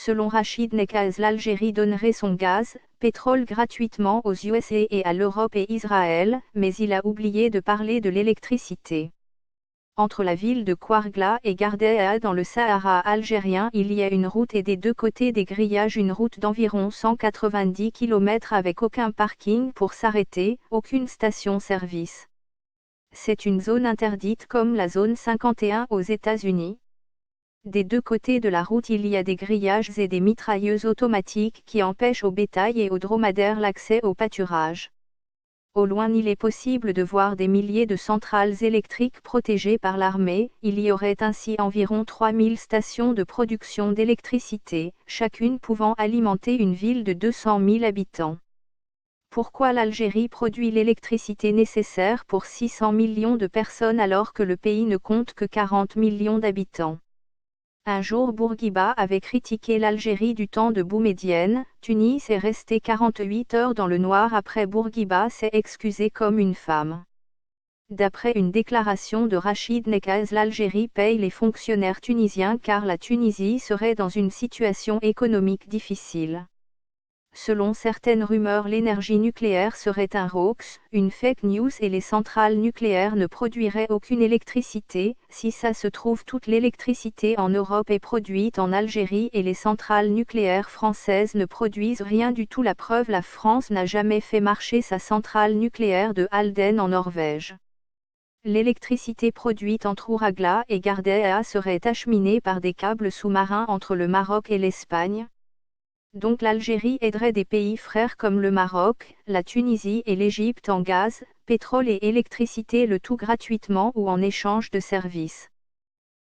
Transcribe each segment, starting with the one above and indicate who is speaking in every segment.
Speaker 1: Selon Rachid Nekaz, l'Algérie donnerait son gaz, pétrole gratuitement aux USA et à l'Europe et Israël, mais il a oublié de parler de l'électricité. Entre la ville de Kouargla et Gardea dans le Sahara algérien, il y a une route et des deux côtés des grillages une route d'environ 190 km avec aucun parking pour s'arrêter, aucune station-service. C'est une zone interdite comme la zone 51 aux États-Unis. Des deux côtés de la route il y a des grillages et des mitrailleuses automatiques qui empêchent au bétail et aux dromadaires l'accès au pâturage. Au loin il est possible de voir des milliers de centrales électriques protégées par l'armée, il y aurait ainsi environ 3000 stations de production d'électricité, chacune pouvant alimenter une ville de 200 000 habitants. Pourquoi l'Algérie produit l'électricité nécessaire pour 600 millions de personnes alors que le pays ne compte que 40 millions d'habitants? Un jour Bourguiba avait critiqué l'Algérie du temps de Boumedienne, Tunis est resté 48 heures dans le noir après Bourguiba s'est excusé comme une femme. D'après une déclaration de Rachid Nekaz, l'Algérie paye les fonctionnaires tunisiens car la Tunisie serait dans une situation économique difficile. Selon certaines rumeurs, l'énergie nucléaire serait un hoax, une fake news et les centrales nucléaires ne produiraient aucune électricité. Si ça se trouve, toute l'électricité en Europe est produite en Algérie et les centrales nucléaires françaises ne produisent rien du tout. La preuve, la France n'a jamais fait marcher sa centrale nucléaire de Halden en Norvège. L'électricité produite entre Ouragla et Gardea serait acheminée par des câbles sous-marins entre le Maroc et l'Espagne. Donc l'Algérie aiderait des pays frères comme le Maroc, la Tunisie et l'Égypte en gaz, pétrole et électricité, le tout gratuitement ou en échange de services.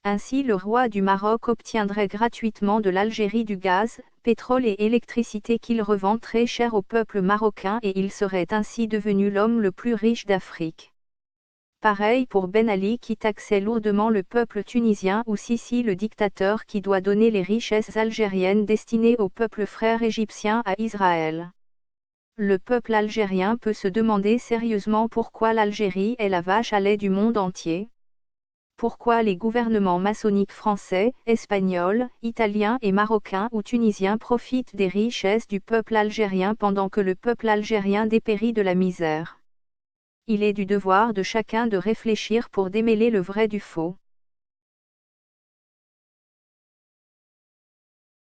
Speaker 1: Ainsi le roi du Maroc obtiendrait gratuitement de l'Algérie du gaz, pétrole et électricité qu'il revend très cher au peuple marocain et il serait ainsi devenu l'homme le plus riche d'Afrique. Pareil pour Ben Ali qui taxait lourdement le peuple tunisien ou Sisi le dictateur qui doit donner les richesses algériennes destinées au peuple frère égyptien à Israël. Le peuple algérien peut se demander sérieusement pourquoi l'Algérie est la vache à lait du monde entier. Pourquoi les gouvernements maçonniques français, espagnols, italiens et marocains ou tunisiens profitent des richesses du peuple algérien pendant que le peuple algérien dépérit de la misère. Il est du devoir de chacun de réfléchir pour démêler le vrai du faux.